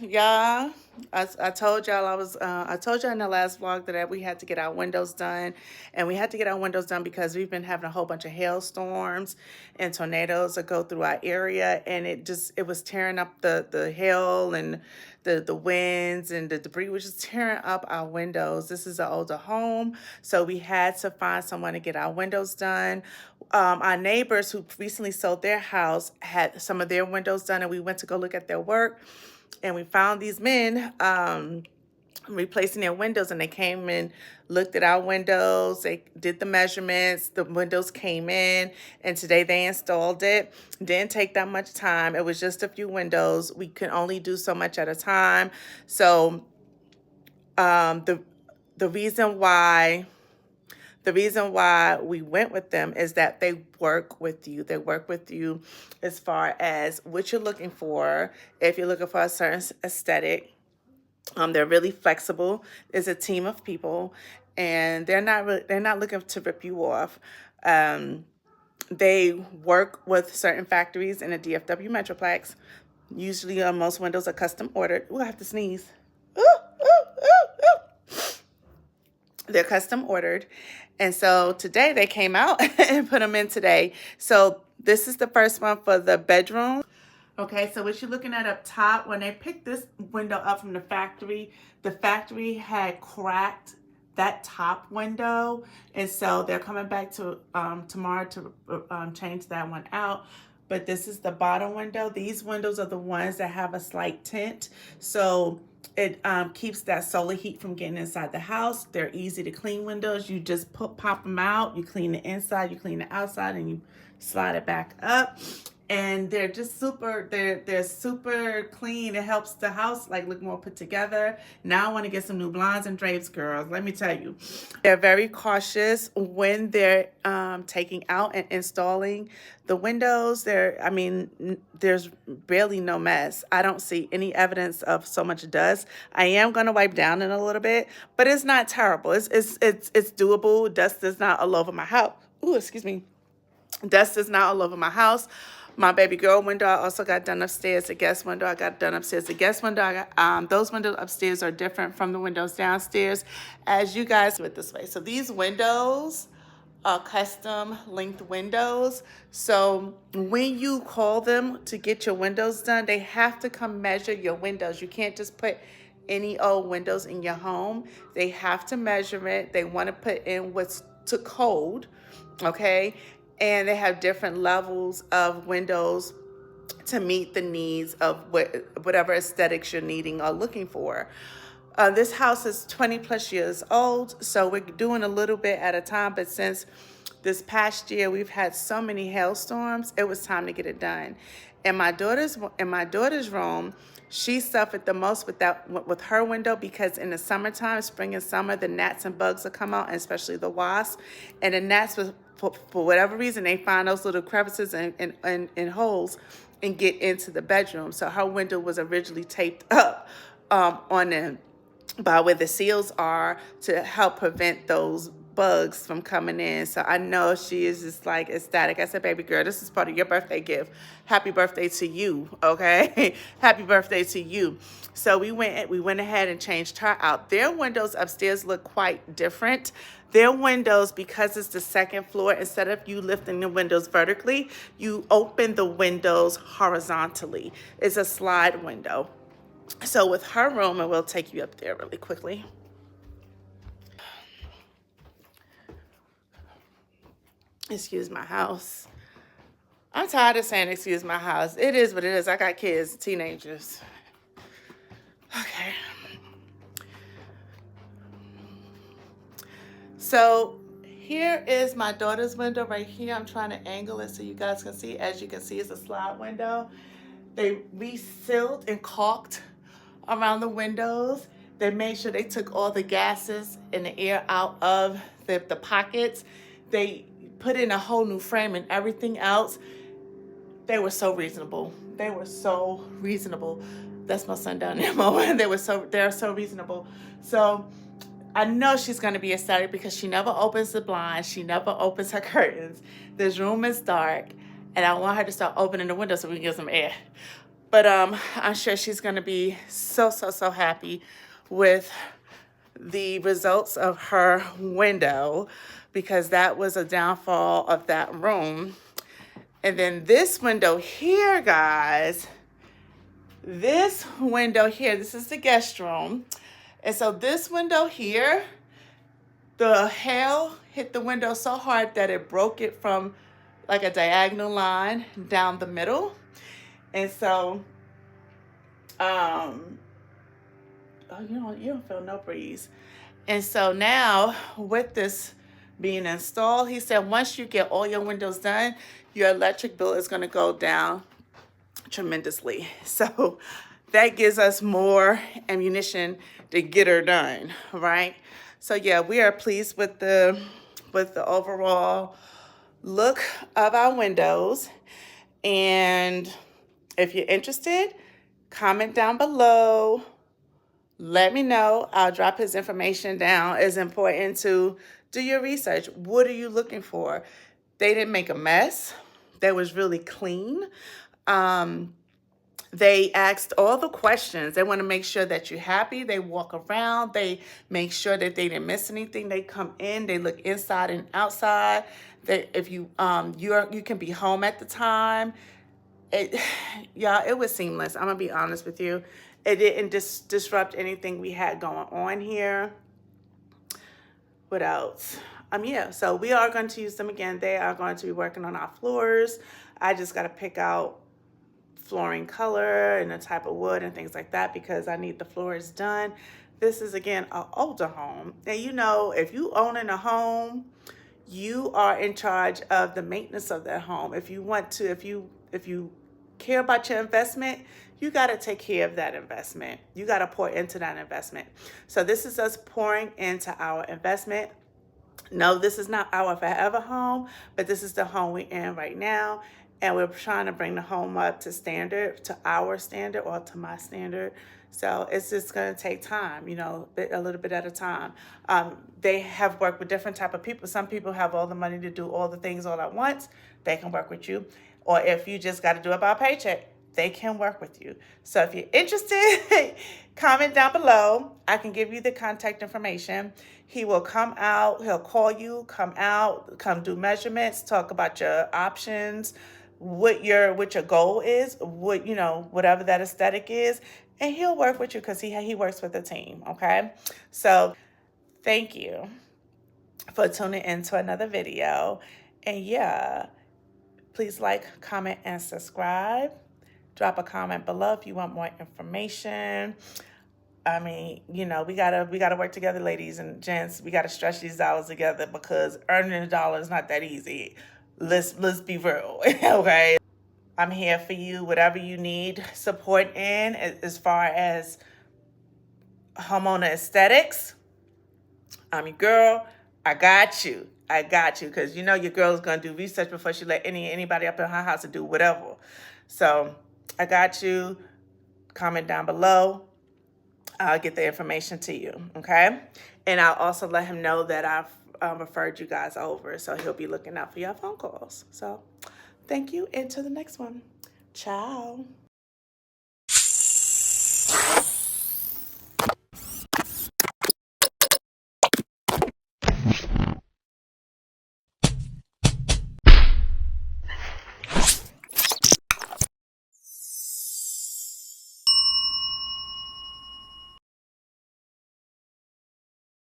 Y'all, I told y'all I told y'all in the last vlog that we had to get our windows done, and we had to get our windows done because we've been having a whole bunch of hailstorms and tornadoes that go through our area, and it was tearing up the hail and the winds, and the debris was just tearing up our windows. This is an older home, so we had to find someone to get our windows done. Our neighbors who recently sold their house had some of their windows done, and we went to go look at their work, and we found these men replacing their windows, and they came and looked at our windows. They did the measurements. The windows came in, and today they installed it. Didn't take that much time. It was just a few windows. We could only do so much at a time. So the reason why we went with them is that they work with you. They work with you as far as what you're looking for. If you're looking for a certain aesthetic, they're really flexible. It's a team of people, and they're not looking to rip you off. They work with certain factories in the DFW Metroplex. Usually, most windows are custom ordered. Ooh, I have to sneeze. Ooh, ooh, ooh, ooh. They're custom ordered. And so today they came out and put them in today. So this is the first one for the bedroom. Okay, so what you're looking at up top, when they picked this window up from the factory had cracked that top window. And so they're coming back to tomorrow to change that one out. But this is the bottom window. These windows are the ones that have a slight tint. So it keeps that solar heat from getting inside the house. They're easy to clean windows. You just pop them out. You clean the inside, you clean the outside, and you slide it back up. And they're just they're super clean. It helps the house look more put together. Now I want to get some new blinds and drapes, girls. Let me tell you. They're very cautious when they're taking out and installing the windows. There's barely no mess. I don't see any evidence of so much dust. I am going to wipe down in a little bit, but it's not terrible. It's doable. Dust is not all over my house. Ooh, excuse me. Dust is not all over my house. My baby girl window I also got done upstairs. The guest window I got done upstairs. The guest window I got, those windows upstairs are different from the windows downstairs. As you guys do it this way. So these windows are custom linked windows. So when you call them to get your windows done, they have to come measure your windows. You can't just put any old windows in your home. They have to measure it. They want to put in what's to code, okay? And they have different levels of windows to meet the needs of whatever aesthetics you're needing or looking for. This house is 20 plus years old, so we're doing a little bit at a time, but since this past year we've had so many hailstorms, it was time to get it done. In my daughter's room, she suffered the most with her window because in the summertime, spring and summer, the gnats and bugs will come out, and especially the wasps. And the gnats, for whatever reason, they find those little crevices and holes and get into the bedroom. So her window was originally taped up by where the seals are to help prevent those bugs from coming in. So I know she is just ecstatic. I said, baby girl, this is part of your birthday gift. Happy birthday to you, okay? Happy birthday to you. So we went ahead and changed her out. Their windows upstairs look quite different. Their windows, because it's the second floor, instead of you lifting the windows vertically, you open the windows horizontally. It's a slide window. So with her room, and we'll take you up there really quickly. Excuse my house. I'm tired of saying excuse my house. It is what it is. I got kids, teenagers. Okay. So here is my daughter's window right here. I'm trying to angle it so you guys can see. As you can see, it's a slide window. They resealed and caulked around the windows. They made sure they took all the gases and the air out of the pockets. They put in a whole new frame and everything else. They were so reasonable. They were so reasonable. That's my son down there, Mo. They're so reasonable. So I know she's going to be ecstatic because she never opens the blinds. She never opens her curtains. This room is dark. And I want her to start opening the window so we can get some air. But I'm sure she's going to be so, so, so happy with the results of her window, because that was a downfall of that room. And then this window here, guys, this window here, this is the guest room. And so this window here, the hail hit the window so hard that it broke it from like a diagonal line down the middle. And so, oh, you don't feel no breeze. And so now with this being installed, he said, once you get all your windows done, your electric bill is going to go down tremendously. So that gives us more ammunition to get her done, right? So yeah, we are pleased with the overall look of our windows. And if you're interested, comment down below. Let me know. I'll drop his information down. It's important to do your research. What are you looking for? They didn't make a mess. They was really clean. They asked all the questions. They want to make sure that you're happy. They walk around. They make sure that they didn't miss anything. They come in. They look inside and outside. That if you you can be home at the time. Y'all, it was seamless. I'm gonna be honest with you. It didn't disrupt anything we had going on here. What else? Yeah, so we are going to use them again. They are going to be working on our floors. I just got to pick out flooring color and the type of wood and things like that because I need the floors done. This is, again, an older home. And you know, if you own a home, you are in charge of the maintenance of that home. If you want to, if you care about your investment, you got to take care of that investment. You got to pour into that investment. So this is us pouring into our investment. No, this is not our forever home, but this is the home we're in right now. And we're trying to bring the home up to standard, to our standard or to my standard. So it's just going to take time, you know, a little bit at a time. They have worked with different type of people. Some people have all the money to do all the things all at once. They can work with you. Or if you just got to do it by paycheck, they can work with you. So if you're interested, comment down below. I can give you the contact information. He will come out. He'll call you, come out, come do measurements, talk about your options, what your goal is, what, you know, whatever that aesthetic is, and he'll work with you because he works with a team. Okay, so thank you for tuning in to another video. And yeah, please like, comment, and subscribe. Drop a comment below if you want more information. I mean, you know, we gotta work together, ladies and gents. We gotta stretch these dollars together because earning a dollar is not that easy. Let's be real, okay? I'm here for you, whatever you need support in as far as homeowner aesthetics. I'm your girl. I got you. Because you know your girl's gonna do research before she let anybody up in her house to do whatever. So I got you. Comment down below. I'll get the information to you, okay? And I'll also let him know that I've referred you guys over, so he'll be looking out for your phone calls. So thank you, and to the next one. Ciao.